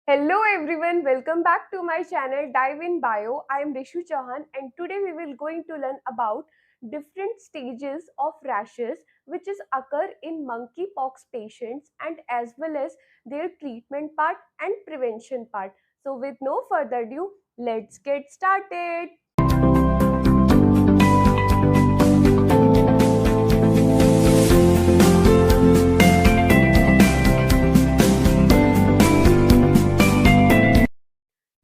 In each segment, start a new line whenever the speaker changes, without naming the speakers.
Hello everyone, welcome back to my channel Dive in Bio. I am Rishu Chauhan and today we will going to learn about different stages of rashes which is occur in monkeypox patients and as well as their treatment part and prevention part. So with no further ado, let's get started.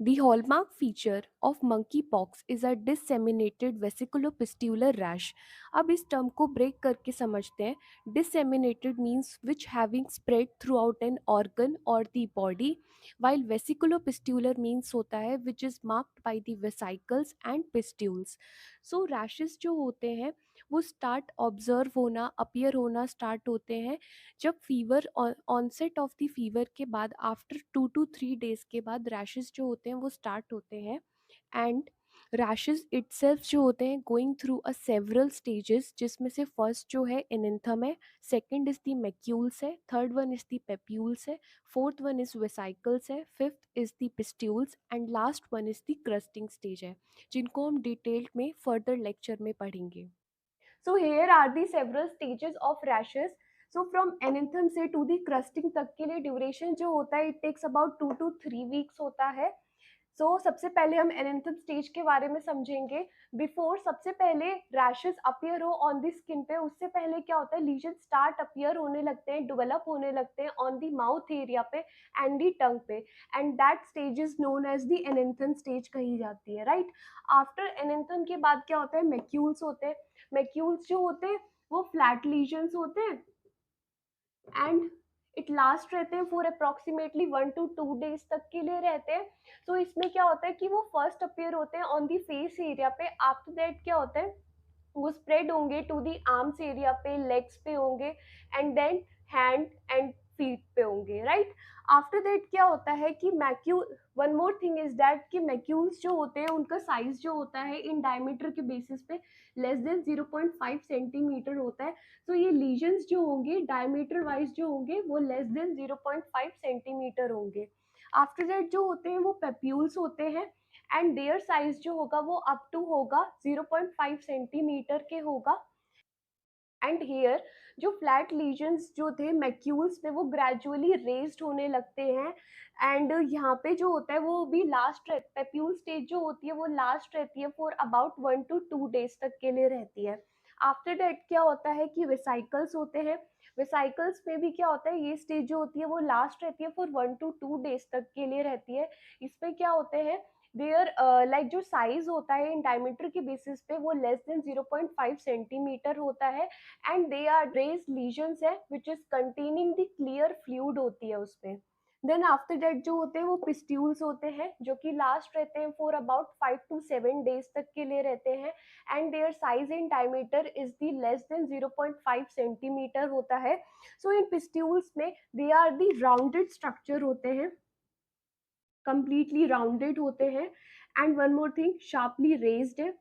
The hallmark feature of monkeypox is a disseminated vesiculopustular rash. अब इस term को break करके समझते हैं. Disseminated means which having spread throughout an organ or the body, while vesiculopustular means होता है which is marked by the vesicles and pustules. So rashes जो होते हैं वो स्टार्ट ऑब्जर्व होना अपीयर होना स्टार्ट होते हैं जब fever onset of the fever के बाद आफ्टर 2 to 3 डेज के बाद रैशेस जो होते हैं वो स्टार्ट होते हैं. एंड रैशेस इटसेल्फ जो होते हैं going through a several stages, जिसमें से फर्स्ट जो है एनेंथम है, सेकंड इज द मैक्यूल्स है, third one is the papules है, फोर्थ वन इज वेसाइकल्स है, fifth is the pustules and last one is the crusting stage है, जिनको हम डिटेल्ड में फर्दर लेक्चर में पढ़ेंगे. So here are the several stages of rashes. So from ananthum से to the crusting तक के लिए ड्यूरेशन जो होता है it takes about 2 to 3 weeks होता है. सबसे पहले हम एनेंथम स्टेज के बारे में समझेंगे. बिफोर सबसे पहले रैशेस अपीयर हो ऑन द स्किन पे, उससे पहले क्या होता है लीजन स्टार्ट अपीयर होने लगते हैं, डेवलप होने लगते हैं ऑन द माउथ एरिया पे एंड दी टंग पे, and that stage is known as the enanthem stage कही जाती है, राइट. आफ्टर एनेंथम के बाद क्या होता है, मैक्यूल्स होते हैं. मैक्यूल्स जो होते हैं वो फ्लैट लीजन्स होते हैं एंड इट लास्ट रहते हैं फॉर अप्रोक्सीमेटली 1 to 2 डेज तक के लिए रहते हैं. इसमें क्या होता है कि वो फर्स्ट अपीयर होते हैं ऑन दी फेस एरिया पे. आफ्टर दैट क्या होता है वो स्प्रेड होंगे टू दी आर्म्स एरिया पे, लेग्स पे होंगे and then hand and feet पे होंगे, राइट. आफ्टर दैट क्या होता है कि macule, one more thing is that कि मैक्यूल्स जो होते हैं उनका साइज जो होता है इन डायमीटर के बेसिस पे लेस देन 0.5 सेंटीमीटर होता है. ये लीजन्स जो होंगे डायमीटर वाइज जो होंगे वो लेस देन 0.5 सेंटीमीटर होंगे. आफ्टर दैट जो होते हैं वो पेप्यूल्स होते हैं एंड देयर साइज जो होगा वो अप टू होगा 0.5 सेंटीमीटर के होगा. एंड हेयर जो फ्लैट लीजन्स जो थे मैक्यूल्स में वो ग्रेजुअली रेज्ड होने लगते हैं एंड यहाँ पे जो होता है वो भी लास्ट पेप्यूल स्टेज जो होती है वो लास्ट रहती है फॉर अबाउट 1 to 2 डेज तक के लिए रहती है. आफ्टर डेट क्या होता है कि वेसाइकल्स होते हैं. वेसाइकल्स में भी क्या होता है ये स्टेज जो होती है वो लास्ट रहती है फॉर 1 to 2 डेज तक के लिए रहती है. इसमें क्या होते हैं देयर लाइक जो साइज होता है इन डायमीटर के बेसिस पे वो लेस देन 0.5 सेंटीमीटर होता है and they are raised lesions है which is containing the clear fluid होती है उसपे. देन आफ्टर डेट जो होते हैं वो पिस्ट्यूल्स होते हैं जो कि लास्ट रहते हैं फॉर अबाउट 5 to 7 डेज तक के लिए रहते हैं and their size in diameter is the less than 0.5 centimetre होता है. इन पिस्ट्यूल्स में they are the rounded structure होते हैं, कंप्लीटली राउंडेड होते हैं and one more thing sharply raised है.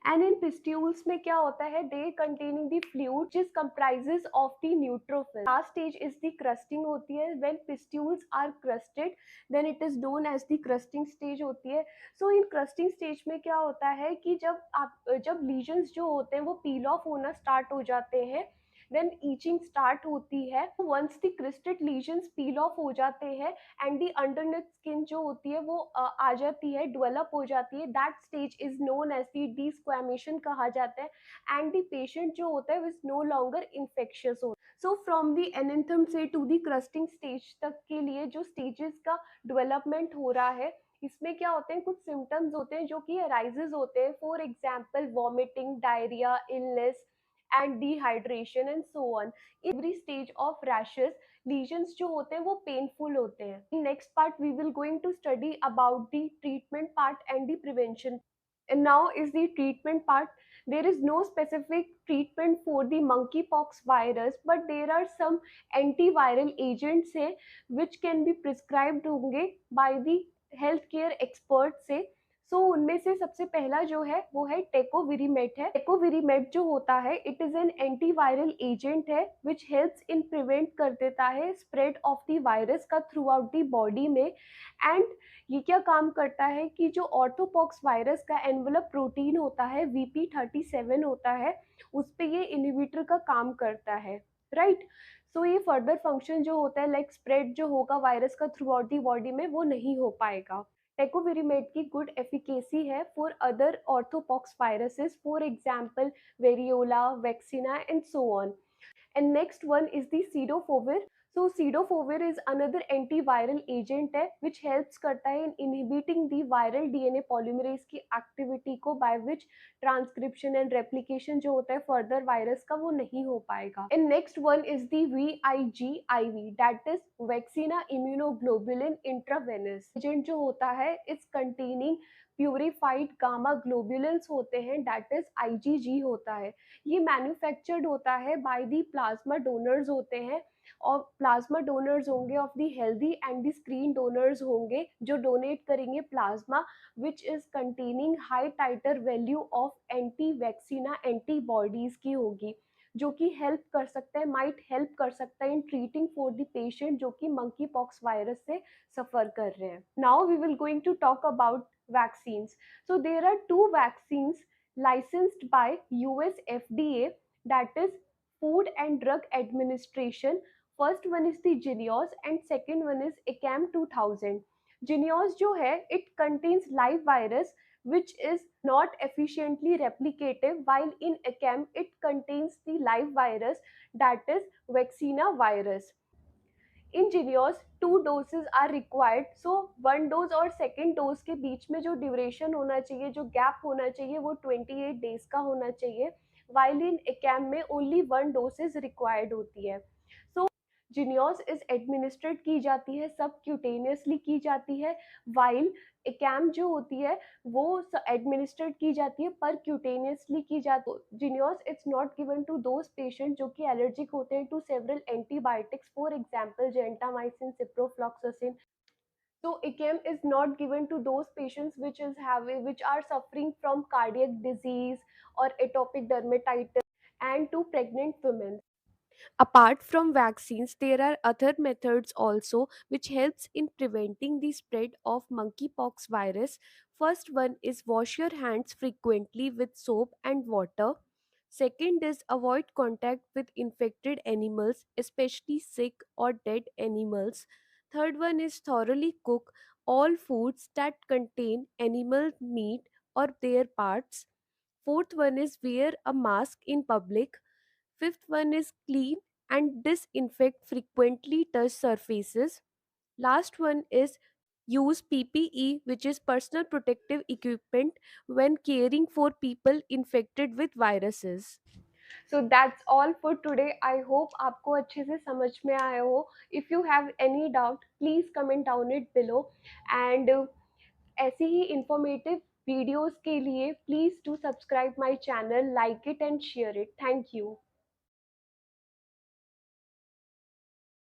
एंड इन पिस्ट्यूल्स में क्या होता है दे कंटेनिंग द फ्लूइड जिस comprises of the neutrophil. Last stage is the crusting होती है. When pustules are crusted then it is known as the crusting stage होती है. इन क्रस्टिंग स्टेज में क्या होता है कि जब लीजन्स जो होते हैं वो पील ऑफ होना स्टार्ट हो जाते हैं देन ईचिंग स्टार्ट होती है. Once the crusted lesions peel off हो जाते हैं एंड दी अंडरनेथ स्किन जो होती है वो आ जाती है, डेवलप हो जाती है, that stage is known as the desquamation कहा जाता है एंड द पेशेंट जो होता है इज नो लॉन्गर इन्फेक्शियस हो. फ्रॉम दी एनेंथम से टू दी क्रस्टिंग स्टेज तक के लिए जो स्टेजेस का डेवलपमेंट हो रहा है इसमें क्या होते हैं कुछ सिम्टम्स होते हैं जो कि अराइजेस होते हैं. For example vomiting, diarrhoea, illness and dehydration and so on. Every stage of rashes lesions जो होते हैं वो painful होते हैं. In next part we will going to study about the treatment part and the prevention. And now is the treatment part. There is no specific treatment for the monkeypox virus, but there are some antiviral agents which can be prescribed होंगे by the healthcare experts से. सो उनमें से सबसे पहला जो है वो है टेकोविरीमेट है। टेकोविरीमेट जो होता है it is an antiviral agent है विच हेल्प्स इन प्रिवेंट कर देता है स्प्रेड ऑफ द वायरस का थ्रू आउट द बॉडी में। एंड ये क्या काम करता है कि जो ऑर्थोपॉक्स वायरस का एनवेलप प्रोटीन होता है VP37 होता है उस पे ये इनहिबिटर का काम करता है, राइट। सो ये फर्दर फंक्शन जो होता है लाइक स्प्रेड जो होगा वायरस का थ्रू आउट दी बॉडी में वो नहीं हो पाएगा। टेकोविरीमेट की गुड एफिकेसी है for other orthopox viruses, for example variola, vaccinia and so on. And next one is the Cidofovir. So Cidofovir is another antiviral agent है which helps करता है in inhibiting the viral DNA polymerase की activity को by which transcription and replication जो होता है further virus का वो नहीं हो पाएगा। And next one is the VIGIV that is Vaccina Immunoglobulin Intravenous agent जो होता है is containing purified gamma globulins होते हैं दैट इज IgG होता है। ये मैन्युफैक्चर्ड होता है बाय दी प्लाज्मा डोनर्स होते हैं और प्लाज्मा डोनर्स होंगे of the healthy and the screen donors होंगे जो डोनेट करेंगे plasma which is containing high titre value of anti vaccinia antibodies की होगी जो कि हेल्प कर सकता है, माइट हेल्प कर सकता है इन ट्रीटिंग फॉर द पेशेंट जो कि मंकी पॉक्स वायरस से सफर कर रहे हैं। Now we will going to talk about vaccines. So there are two vaccines licensed by US FDA, that is Food and Drug Administration. First one is the Jynneos and second one is ACAM 2000. Jynneos जो है it contains live virus which is not efficiently replicative, while in ACAM it contains the live virus that is vaccinia virus. In Jynneos 2 doses are required. So 1 dose और second dose के बीच में जो duration होना चाहिए, जो gap होना चाहिए वो 28 डेज का होना चाहिए, वाइल इन एकैम में ओनली 1 डोसेज रिक्वायर्ड होती है। सो जिनियोस इज एडमिनिस्ट्रेट की जाती है, सब क्यूटेनियसली की जाती है, वाइल एकैम जो होती है वो एडमिनिस्ट्रेट की जाती है पर क्यूटेनियसली की जाती है। Jynneos it's not given to those patient जो कि एलर्जिक होते हैं to several antibiotics, for example gentamicin, ciprofloxacin. So ICAM is not given to those patients which are suffering from cardiac disease or atopic dermatitis and to pregnant women. Apart from vaccines, there are other methods also which helps in preventing the spread of monkeypox virus. First one is wash your hands frequently with soap and water. Second is avoid contact with infected animals, especially sick or dead animals. Third one is thoroughly cook all foods that contain animal meat or their parts. Fourth one is wear a mask in public. Fifth one is clean and disinfect frequently touched surfaces. Last one is use PPE, which is personal protective equipment, when caring for people infected with viruses. So that's all for today. I hope आपको अच्छे से समझ में आया हो. If you have any doubt, please comment down it below. And ऐसी ही informative videos के लिए please do subscribe my channel, like it and share it. Thank you.